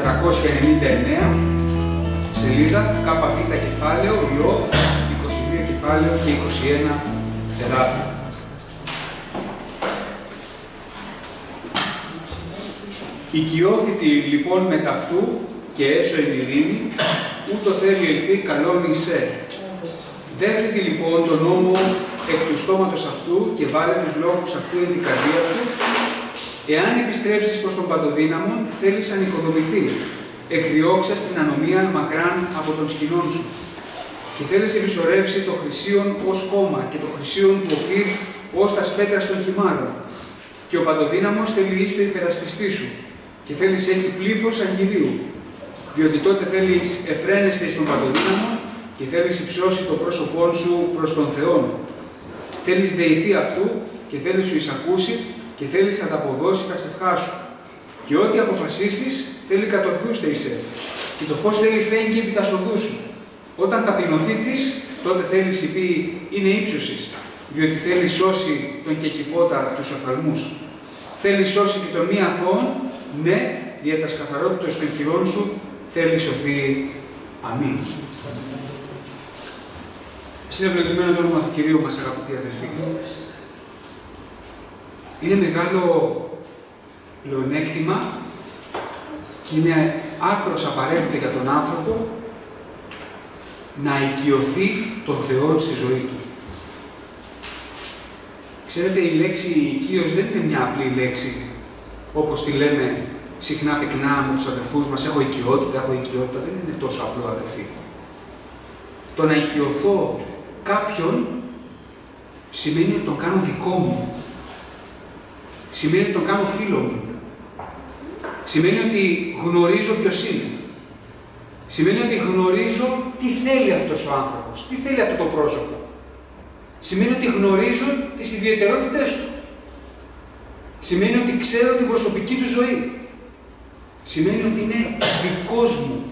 499, σελίδα ΚΒ κεφάλαιο, Ιώβ, 22 κεφάλαιο και 21 εδάφια. Οικειώθητη λοιπόν με ταυτού και έσω εν ειρήνη, ούτω θέλει ελθεί καλόν εισέ. Δέχθητη λοιπόν τον νόμο εκ του στόματος αυτού και βάλε τους λόγους αυτού εν την καρδία σου. Εάν επιστρέψεις προς τον Παντοδύναμον, θέλεις να νοικοδομηθεί. Εκδιώξας την ανομία μακράν από τον σκηνών σου. Και θέλεις επισορεύσει το χρυσίον ως χώμα και το χρυσίον του Οφύρ ως τα σπέτρα των χυμάρων. Και ο Παντοδύναμος θέλει εις το υπερασπιστή σου. Και θέλεις έχει πλήθος αγγελίου. Διότι τότε θέλεις εφραίνεστε στον Παντοδύναμο και θέλεις υψώσει το πρόσωπό σου προς τον Θεό. Θέλεις δεηθεί αυτού και θέλεις σου εισακούσει και θέλεις να ανταποδώσει τα σευχά σου. Και ό,τι αποφασίσεις θέλει κατορθούστε εισέ. Και το φως θέλει φέγγει επί τα σοδού σου. Όταν ταπεινωθεί της, τότε θέλεις πει είναι ύψωσης, διότι θέλει σώσει τον κεκυβότα τους οφθαλμούς. Θέλει σώσει και τον μη αθώον, ναι, δια τα σκαθαρότητος των χειρών σου θέλει σωθεί. Αμήν. Συνευλογημένο το όνομα του Κυρίου μας, αγαπητοί αδελφοί. Είναι μεγάλο πλεονέκτημα και είναι άκρος απαραίτητο για τον άνθρωπο να οικειωθεί τον Θεό στη ζωή του. Ξέρετε, η λέξη οικείος δεν είναι μια απλή λέξη, όπως τη λέμε συχνά πυκνά με τους αδελφούς μας, έχω οικειότητα, δεν είναι τόσο απλό, αδελφοί. Το να οικειωθώ κάποιον σημαίνει ότι τον κάνω δικό μου. Σημαίνει ότι τον κάνω φίλο μου. Σημαίνει ότι γνωρίζω ποιος είναι. Σημαίνει ότι γνωρίζω τι θέλει αυτός ο άνθρωπος, τι θέλει αυτό το πρόσωπο. Σημαίνει ότι γνωρίζω τις ιδιαιτερότητές του. Σημαίνει ότι ξέρω την προσωπική του ζωή. Σημαίνει ότι είναι δικός μου.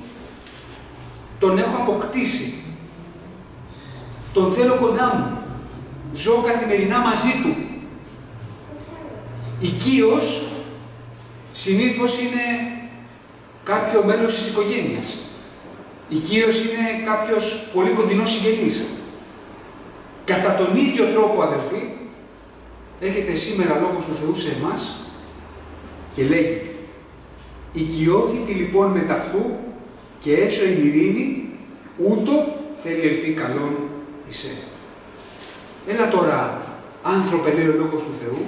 Τον έχω αποκτήσει. Τον θέλω κοντά μου. Ζω καθημερινά μαζί του. Οικείος συνήθως είναι κάποιο μέλος της οικογένειας. Οικείος είναι κάποιος πολύ κοντινός συγγενής. Κατά τον ίδιο τρόπο, αδελφοί, έχετε σήμερα λόγος του Θεού σε εμάς και λέγει «Οικειώθητη λοιπόν με ταυτού και έσω εν ειρήνη, ούτω θέλει ελθεί καλόν εισέ». Έλα τώρα, άνθρωπε, λέει ο λόγος του Θεού,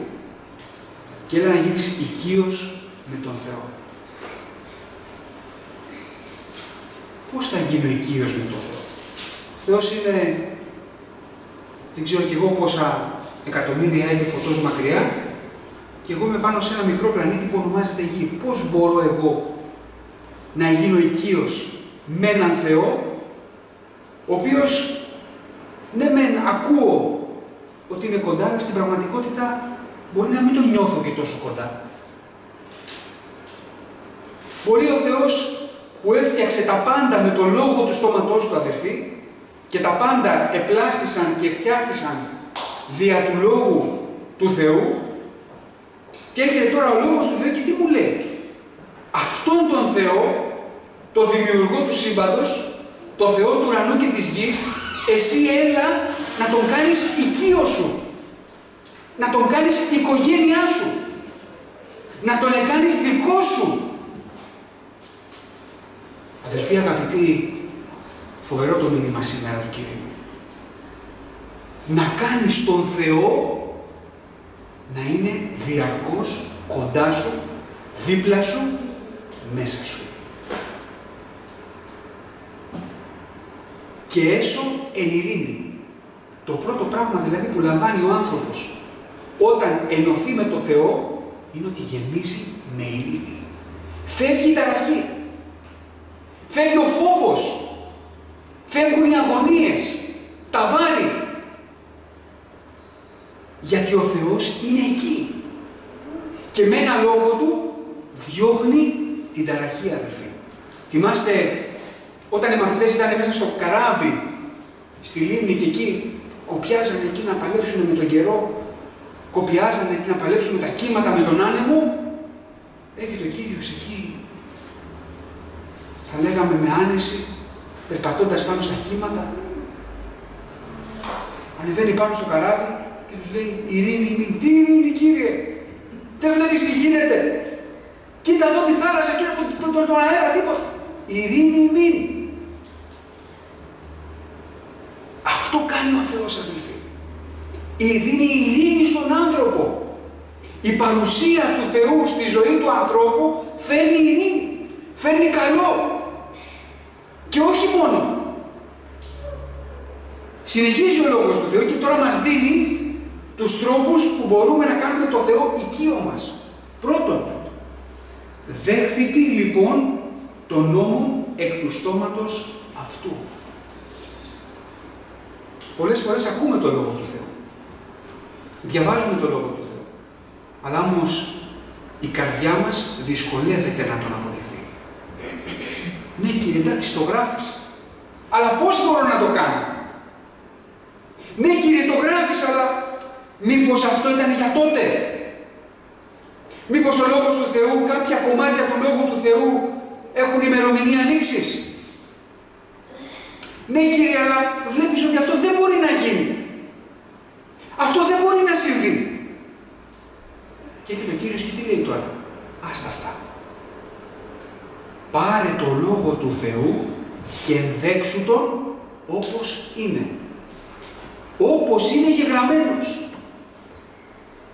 και έλα να γίνεις οικείος με τον Θεό. Πώς θα γίνω οικείος με τον Θεό? Ο Θεός είναι, δεν ξέρω κι εγώ πόσα εκατομμύρια έτη φωτός μακριά και εγώ είμαι πάνω σε ένα μικρό πλανήτη που ονομάζεται Γη. Πώς μπορώ εγώ να γίνω οικείος με έναν Θεό, ο οποίος, ναι μεν ακούω ότι είναι κοντά, αλλά στην πραγματικότητα μπορεί να μην τον νιώθω και τόσο κοντά. Μπορεί ο Θεός που έφτιαξε τα πάντα με το λόγο του στόματός του, αδερφοί, και τα πάντα επλάστησαν και φτιάχτησαν δια του λόγου του Θεού, και έρχεται τώρα ο λόγος του Θεού και τι μου λέει? Αυτόν τον Θεό, το δημιουργό του σύμπαντος, το Θεό του ουρανού και της γης, εσύ έλα να τον κάνεις οικείο σου, να τον κάνεις οικογένειά σου, να τον εκάνεις δικό σου. Αδελφοί αγαπητοί, φοβερό το μήνυμα σήμερα του Κυρίου. Να κάνεις τον Θεό να είναι διαρκώς κοντά σου, δίπλα σου, μέσα σου. Και έσω εν ειρήνη. Το πρώτο πράγμα δηλαδή που λαμβάνει ο άνθρωπος όταν ενωθεί με το Θεό είναι ότι γεμίζει με ειρήνη. Φεύγει η ταραχή. Φεύγει ο φόβος. Φεύγουν οι αγωνίες. Τα βάρη. Γιατί ο Θεός είναι εκεί. Και με ένα λόγο του διώχνει την ταραχή, αδελφοί. Θυμάστε όταν οι μαθητές ήταν μέσα στο καράβι στη λίμνη και εκεί κοπιάζανε εκεί να παλέψουν με τον καιρό, κοπιάζανε εκεί να παλέψουν με τα κύματα, με τον άνεμο, έρχεται ο Κύριος εκεί θα λέγαμε με άνεση, περπατώντας πάνω στα κύματα. Ανεβαίνει πάνω στο καράβι και τους λέει «Ειρήνη ημίν». «Τι ειρήνη, Κύριε? Δεν βλέπεις τι γίνεται? Κοίτα εδώ τη θάλασσα, κοίτα τον αέρα, τίποτα». «Ειρήνη ημίν». Αυτό κάνει ο Θεός, αδελφοί. Δίνει ειρήνη στον άνθρωπο. Η παρουσία του Θεού στη ζωή του ανθρώπου φέρνει ειρήνη, φέρνει καλό. Και όχι μόνο. Συνεχίζει ο Λόγος του Θεού και τώρα μας δίνει τους τρόπους που μπορούμε να κάνουμε το Θεό οικείο μας. Πρώτον, δέχθητη λοιπόν τον νόμο εκ του στόματος αυτού. Πολλές φορές ακούμε το Λόγο του Θεού. Διαβάζουμε το Λόγο του Θεού. Αλλά όμως η καρδιά μας δυσκολεύεται να τον αποδεχθεί. Ναι, Κύριε, εντάξει, το γράφεις. Αλλά πώς μπορώ να το κάνω? Ναι, Κύριε, το γράφεις, αλλά μήπως αυτό ήταν για τότε? Μήπως ο Λόγος του Θεού, κάποια κομμάτια του Λόγου του Θεού έχουν ημερομηνία λήξης? Ναι, Κύριε, αλλά βλέπεις ότι αυτό δεν μπορεί να γίνει. Αυτό δεν μπορεί να συμβεί. Και έρχεται ο Κύριος και τι λέει τώρα? Άστα αυτά. Πάρε το Λόγο του Θεού και ενδέξου τον όπως είναι. Όπως είναι γεγραμμένος.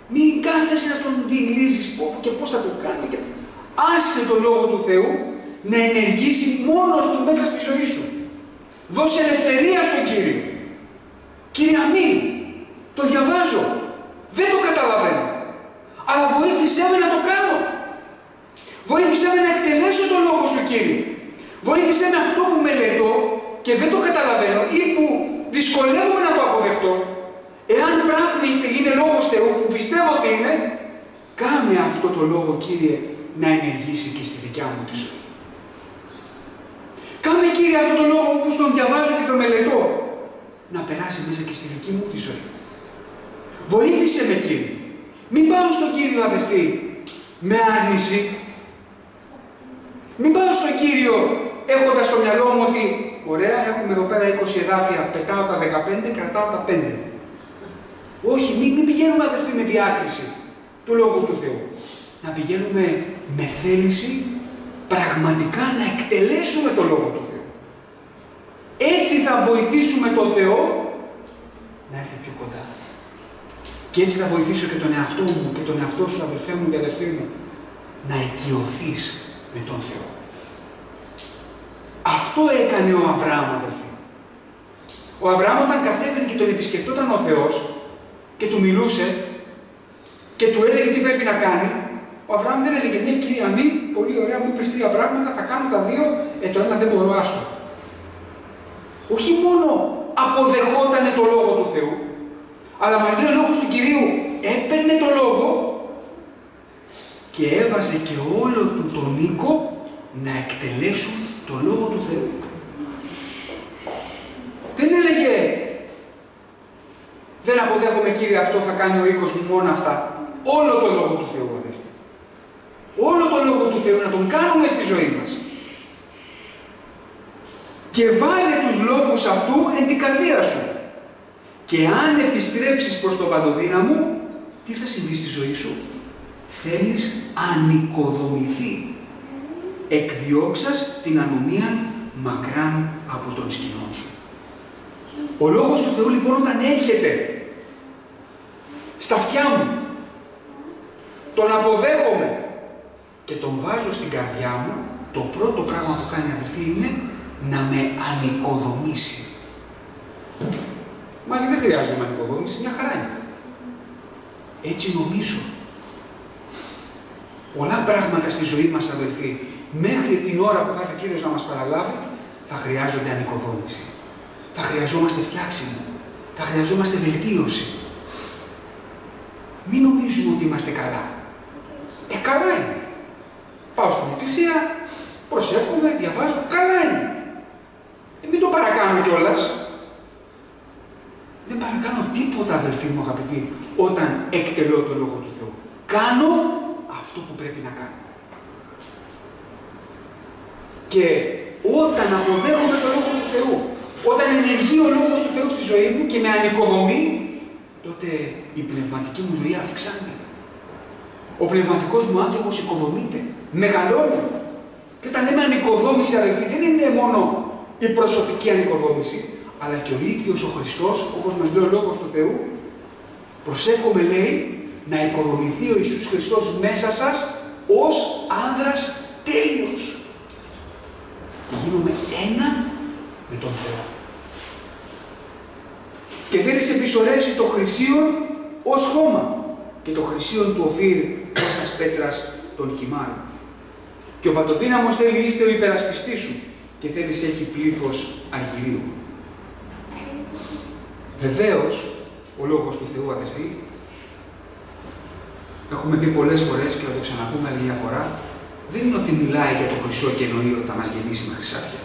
Μην κάθεσαι να τον διηλίζεις και πώς θα το κάνει. Άσε το Λόγο του Θεού να ενεργήσει μόνος του μέσα στη ζωή σου. Δώσε ελευθερία στον Κύριο. Κύριε, αμήν. Το διαβάζω. Δεν το καταλαβαίνω. Αλλά βοήθησέ με να το κάνω. Βοήθησέ με να εκτελέσω το Λόγο σου, Κύριε. Βοήθησέ με αυτό που μελετώ και δεν το καταλαβαίνω ή που δυσκολεύομαι να το αποδεχτώ. Εάν πράγματι είναι Λόγος Θεού που πιστεύω ότι είναι, κάνε αυτό το Λόγο, Κύριε, να ενεργήσει και στη δικιά μου τη ζωή. Κάνε, Κύριε, αυτό το Λόγο που τον διαβάζω και τον μελετώ, να περάσει μέσα και στη δική μου τη ζωή. Βοήθησε με, Κύριε. Μην πάω στον Κύριο, αδελφοί, με άρνηση. Μην πάω στον Κύριο έχοντας στο μυαλό μου ότι ωραία, έχουμε εδώ πέρα 20 εδάφια, πετάω τα 15, κρατάω τα 5. Όχι, μην πηγαίνουμε, αδελφοί, με διάκριση του Λόγου του Θεού. Να πηγαίνουμε με θέληση πραγματικά να εκτελέσουμε το Λόγο του Θεού. Έτσι θα βοηθήσουμε τον Θεό να έρθει πιο κοντά. Και έτσι θα βοηθήσω και τον εαυτό μου και τον εαυτό σου, αδελφέ μου και αδελφοί μου, να οικειωθείς με τον Θεό. Αυτό έκανε ο Αβραάμ, αδελφοί. Ο Αβραάμ όταν κατέβαινε και τον επισκεπτόταν ο Θεός και του μιλούσε και του έλεγε τι πρέπει να κάνει, ο Αβραάμ δεν έλεγε ναι, Κύριε, αμήν, πολύ ωραία, μου είπες 3 πράγματα, θα κάνω τα 2, το ένα δεν μπορώ, άστο. Όχι μόνο αποδεχότανε το Λόγο του Θεού, αλλά μας λέει ο Λόγος του Κυρίου, έπαιρνε το Λόγο και έβαζε και όλο του τον οίκο να εκτελέσουν το Λόγο του Θεού. Δεν έλεγε, δεν αποδέχομαι, Κύριε, αυτό θα κάνει ο οίκος μου μόνο αυτά. Όλο το Λόγο του Θεού, αδελφοί. Όλο το Λόγο του Θεού να τον κάνουμε στη ζωή μας. Και βάλε τους λόγους αυτού εν την καρδία σου. Και αν επιστρέψεις προς το παντοδύναμο, τι θα συμβεί στη ζωή σου? Θέλεις ανοικοδομηθεί. Εκδιώξας την ανομία μακράν από τον σκηνών σου. Ο Λόγος του Θεού λοιπόν όταν έρχεται στα αυτιά μου, τον αποδέχομαι και τον βάζω στην καρδιά μου, το πρώτο πράγμα που κάνει, αδελφοί, είναι να με ανοικοδομήσει. Μα δεν χρειάζεται να με ανοικοδομήσει, μια χαρά είναι. Έτσι νομίζω. Πολλά πράγματα στη ζωή μας, αδελφοί, μέχρι την ώρα που θα έρθει ο Κύριος να μας παραλάβει, θα χρειάζονται ανοικοδόμηση. Θα χρειαζόμαστε φτιάξιμο. Θα χρειαζόμαστε βελτίωση. Μην νομίζουμε ότι είμαστε καλά. Καλά είναι. Πάω στην εκκλησία, προσεύχομαι, διαβάζω, καλά είναι. Μην το παρακάνω κιόλας. Δεν παρακάνω τίποτα, αδελφοί μου αγαπητοί, όταν εκτελώ το Λόγο του Θεού. Κάνω αυτό που πρέπει να κάνω. Και όταν αποδέχομαι τον Λόγο του Θεού, όταν ενεργεί ο Λόγος του Θεού στη ζωή μου και με ανοικοδομεί, τότε η πνευματική μου ζωή αυξάνει. Ο πνευματικός μου άνθρωπος οικοδομείται, μεγαλώνει. Και όταν λέμε ανοικοδόμηση, αδελφοί, δεν είναι μόνο η προσωπική ανοικοδόμηση, αλλά και ο ίδιος ο Χριστός, όπως μας λέει ο Λόγος του Θεού, προσεύχομαι, λέει, να οικοδομηθεί ο Ιησούς Χριστός μέσα σας ως άνδρας τέλειος. Και γίνομαι ένα με τον Θεό. Και θέλει σε επισορεύσει το χρυσίον ως χώμα και το χρυσίον του Οφύρ ως τας πέτρας των χυμάρων. Και ο παντοδύναμος θέλει είστε ο υπερασπιστής σου και θέλει σε έχει πλήθος αργυρίου. Βεβαίως, ο Λόγος του Θεού, αδελφοί, έχουμε πει πολλές φορές και θα το ξαναπούμε άλλη μια φορά, δεν είναι ότι μιλάει για το χρυσό και εννοεί ότι θα μας γεμίσει με χρυσάφια.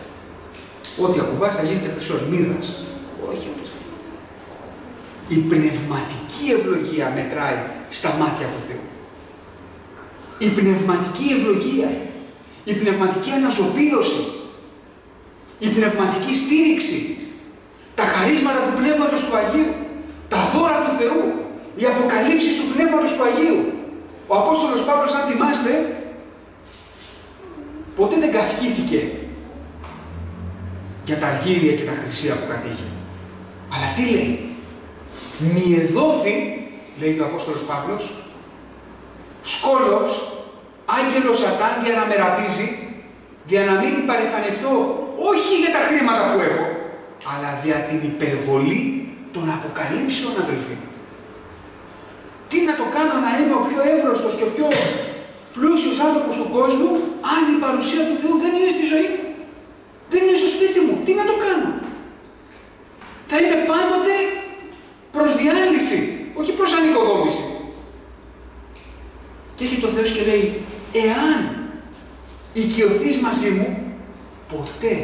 Ό,τι ακουμπάς θα γίνεται χρυσός, μύδας. Όχι, αδελφοί. Η πνευματική ευλογία μετράει στα μάτια του Θεού. Η πνευματική ευλογία, η πνευματική αναζωπήρωση, η πνευματική στήριξη, τα χαρίσματα του Πνεύματος του Αγίου, τα δώρα του Θεού, οι αποκαλύψεις του Πνεύματος του Αγίου. Ο Απόστολος Παύλος, αν θυμάστε, ποτέ δεν καυχήθηκε για τα αργύρια και τα χρυσία που κατήχε. Αλλά τι λέει? Μη εδόθη, λέει ο Απόστολος Παύλος, σκόλοψ, άγγελος Σατάν για να με ραπίζει, για να μην παρεφανευτώ όχι για τα χρήματα που έχω, αλλά δια την υπερβολή των αποκαλύψεων, αδελφοί. Τι να το κάνω να είμαι ο πιο εύρωστος και ο πιο πλούσιος άνθρωπος του κόσμου, αν η παρουσία του Θεού δεν είναι στη ζωή μου, δεν είναι στο σπίτι μου, τι να το κάνω? Θα είμαι πάντοτε προς διάλυση, όχι προς ανοικοδόμηση. Και έχει το Θεός και λέει, εάν οικειωθείς μαζί μου, ποτέ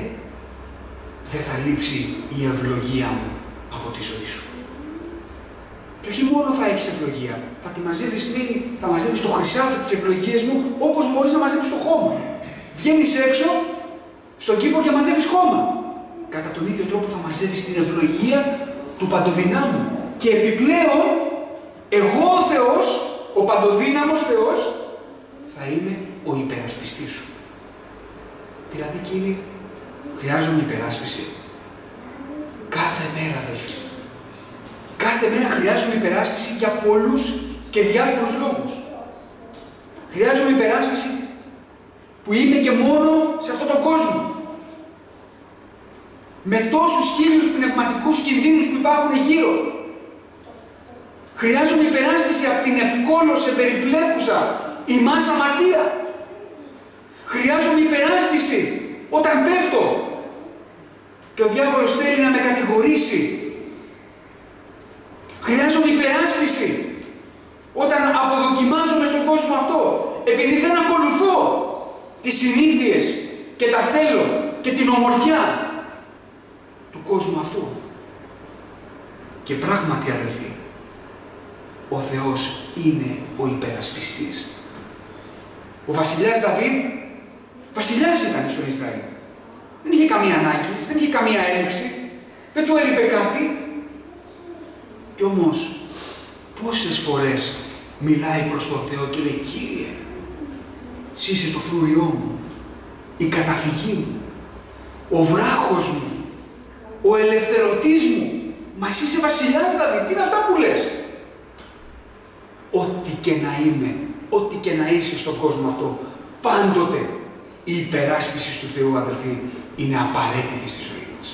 δεν θα λείψει η ευλογία μου από τη ζωή σου. Και όχι μόνο θα έχεις ευλογία, θα τη μαζεύεις, λέει, θα μαζεύεις το χρυσάφι της ευλογίας μου, όπως μπορείς να μαζεύεις το χώμα. Βγαίνεις έξω, στον κήπο και μαζεύεις χώμα. Κατά τον ίδιο τρόπο θα μαζεύεις την ευλογία του Παντοδυνάμου. Και επιπλέον, εγώ ο Θεός, ο Παντοδύναμος Θεός, θα είμαι ο υπερασπιστής σου. Δηλαδή, Κύριε, χρειάζομαι υπεράσπιση. Κάθε μέρα, αδελφοί. Κάθε μέρα χρειάζομαι υπεράσπιση για πολλούς και διάφορους λόγους. Χρειάζομαι υπεράσπιση που είμαι και μόνο σε αυτόν τον κόσμο. Με τόσους χίλιους πνευματικούς κινδύνους που υπάρχουν γύρω. Χρειάζομαι υπεράσπιση από την ευκόλως περιπλέκουσα ημάς αμαρτία. Χρειάζομαι υπεράσπιση όταν πέφτω και ο διάβολος θέλει να με κατηγορήσει. Χρειάζομαι υπεράσπιση όταν αποδοκιμάζομαι στον κόσμο αυτό, επειδή δεν ακολουθώ τις συνήθειες και τα θέλω και την ομορφιά του κόσμου αυτού. Και πράγματι, αδελφοί, ο Θεός είναι ο υπερασπιστής. Ο βασιλιάς Δαβίδ, βασιλιάς ήταν στο Ισραήλ. Δεν είχε καμία ανάγκη, δεν είχε καμία έλλειψη, δεν του έλειπε κάτι. Κι όμως, πόσες φορές μιλάει προς τον Θεό και λέει, Κύριε, εσύ είσαι το φρούριό μου, η καταφυγή μου, ο βράχος μου, ο ελευθερωτής μου. Μα εσύ είσαι βασιλιάς, Δαβίδ, τι είναι αυτά που λες? Ό,τι και να είμαι, ό,τι και να είσαι στον κόσμο αυτό, πάντοτε η υπεράσπιση του Θεού, αδελφοί, είναι απαραίτητη στη ζωή μας.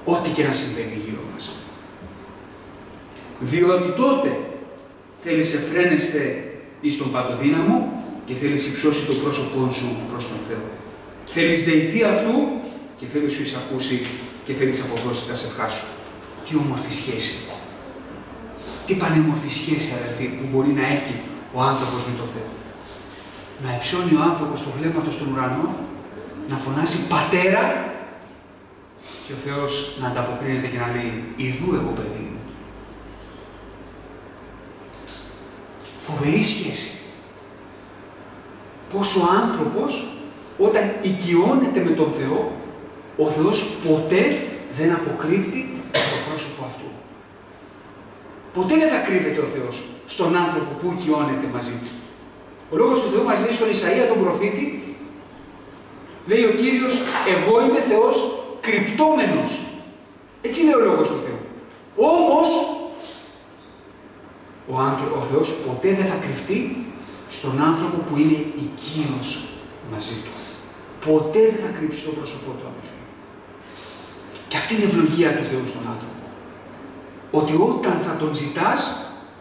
Ό,τι και να συμβαίνει γύρω μας. Διότι τότε θέλεις εφραίνεστε εις τον Παντοδύναμο και θέλεις υψώσει το πρόσωπό σου προς τον Θεό. Θέλεις δεηθεί αυτού και θέλεις σου εισακούσει και θέλεις αποδώσει τα σευχά σου. Τι όμορφη σχέση. Τι πανέμορφη σχέση, αδελφοί, που μπορεί να έχει ο άνθρωπος με τον Θεό. Να υψώνει ο άνθρωπος το βλέμμα του στον ουρανό, να φωνάσει Πατέρα και ο Θεός να ανταποκρίνεται και να λέει «Ιδού εγώ, παιδί μου». Φοβερή σχέση. Πώς ο άνθρωπος όταν οικειώνεται με τον Θεό Ο Θεός ποτέ δεν αποκρύπτει το πρόσωπο αυτού. Ποτέ δεν θα κρύβεται ο Θεός στον άνθρωπο που οικειώνεται μαζί του. Ο Λόγος του Θεού μας λέει στον Ισαΐα τον προφήτη, λέει ο Κύριος, εγώ είμαι Θεός κρυπτόμενος. Έτσι λέει ο Λόγος του Θεού. Όμως, ο Θεός ποτέ δεν θα κρυφτεί στον άνθρωπο που είναι οικείος μαζί του. Ποτέ δεν θα κρύψει το πρόσωπό του, αδελφοί. Και αυτή είναι η ευλογία του Θεού στον άνθρωπο. Ότι όταν θα τον ζητάς,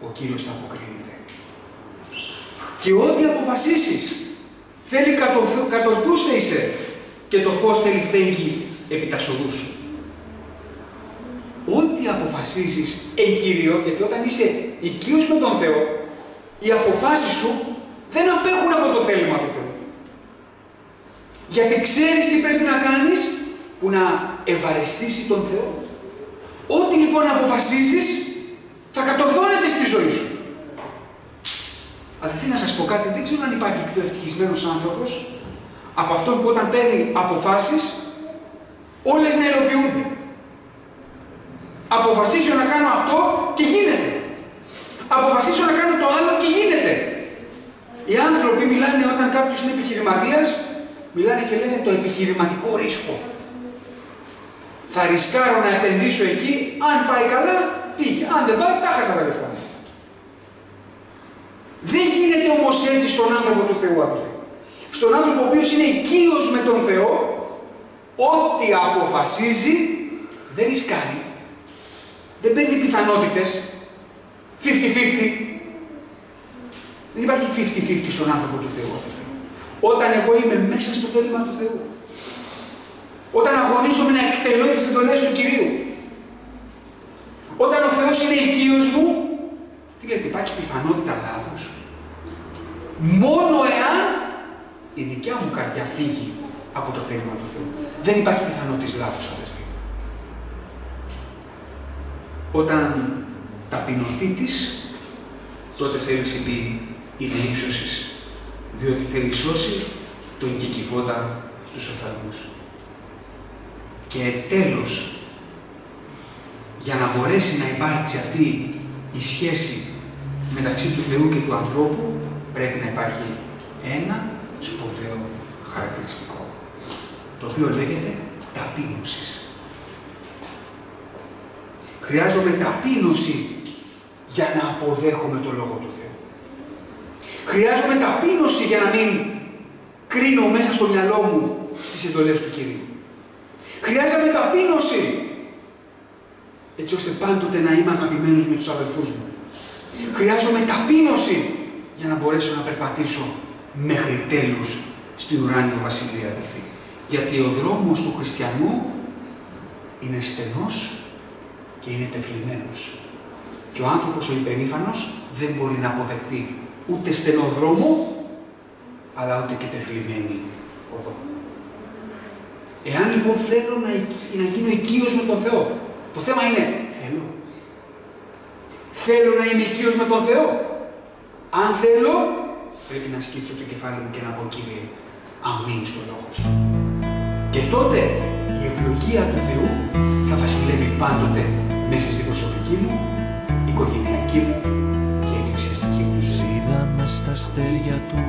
ο Κύριος θα αποκρίνεται. Και ό,τι αποφασίσεις, θέλει κατορθούστε και το φως θέλει φέγγει επί τα σοδού σου. Ό,τι αποφασίσεις εν Κύριο, γιατί όταν είσαι οικείος με τον Θεό, οι αποφάσεις σου δεν απέχουν από το θέλημα του Θεού. Γιατί ξέρεις τι πρέπει να κάνεις, που να ευαρεστήσει τον Θεό. Ό,τι λοιπόν αποφασίσεις, θα κατορθώνεται στη ζωή σου. Αδελφοί, να σας πω κάτι, δεν ξέρω αν υπάρχει πιο ευτυχισμένος άνθρωπος από αυτόν που όταν παίρνει αποφάσεις, όλες να υλοποιούνται. Αποφασίσω να κάνω αυτό και γίνεται. Αποφασίσω να κάνω το άλλο και γίνεται. Οι άνθρωποι μιλάνε, όταν κάποιος είναι επιχειρηματίας, μιλάνε και λένε το επιχειρηματικό ρίσκο. Θα ρισκάρω να επενδύσω εκεί, αν πάει καλά, πήγε. Αν δεν πάει, τα χάσα τα λεφτά. Δεν γίνεται όμως έτσι στον άνθρωπο του Θεού, αδελφοί. Στον άνθρωπο ο οποίος είναι οικείος με τον Θεό, ό,τι αποφασίζει, δεν ρισκάρει. Δεν παίρνει πιθανότητες. 50-50. Δεν υπάρχει 50-50 στον άνθρωπο του Θεού, αδελφοί. Όταν εγώ είμαι μέσα στο θέλημα του Θεού. Όταν αγωνίζομαι να εκτελώ τις εντολές του Κυρίου. Όταν ο Θεός είναι οικείος μου, τι λέτε, υπάρχει πιθανότητα λάθος. Μόνο εάν η δικιά μου καρδιά φύγει από το θέλημα του Θεού. Δεν υπάρχει πιθανότητα λάθος, αδελφοί. Όταν ταπεινωθεί της, τότε θέλει πει είναι ύψωσης, διότι θέλει σώσει τον κεκυβότα στους οφθαλμούς. Και τέλος, για να μπορέσει να υπάρξει αυτή η σχέση μεταξύ του Θεού και του ανθρώπου, πρέπει να υπάρχει ένα σπουδαίο χαρακτηριστικό, το οποίο λέγεται ταπείνωση. Χρειάζομαι ταπείνωση για να αποδέχομαι το Λόγο του Θεού. Χρειάζομαι ταπείνωση για να μην κρίνω μέσα στο μυαλό μου τις εντολές του Κυρίου. Χρειάζομαι ταπείνωση, έτσι ώστε πάντοτε να είμαι αγαπημένος με τους αδελφούς μου. Χρειάζομαι ταπείνωση για να μπορέσω να περπατήσω μέχρι τέλους στην ουράνιο βασιλεία, αδελφοί. Γιατί ο δρόμος του χριστιανού είναι στενός και είναι τεφλιμένος. Και ο άνθρωπος ο υπερήφανος δεν μπορεί να αποδεχτεί ούτε στενό δρόμο, αλλά ούτε και τεφλιμένη οδό. Εάν λοιπόν θέλω να γίνω οικείος με τον Θεό, το θέμα είναι, θέλω να είμαι οικείος με τον Θεό. Αν θέλω, πρέπει να σκύψω το κεφάλι μου και να πω, Κύριε, αμήν στο Λόγο σου. Και τότε η ευλογία του Θεού θα βασιλεύει πάντοτε μέσα στην προσωπική μου, οικογενειακή μου και εκκλησιαστική μου ζωή. Είδαμε στα αστέρια του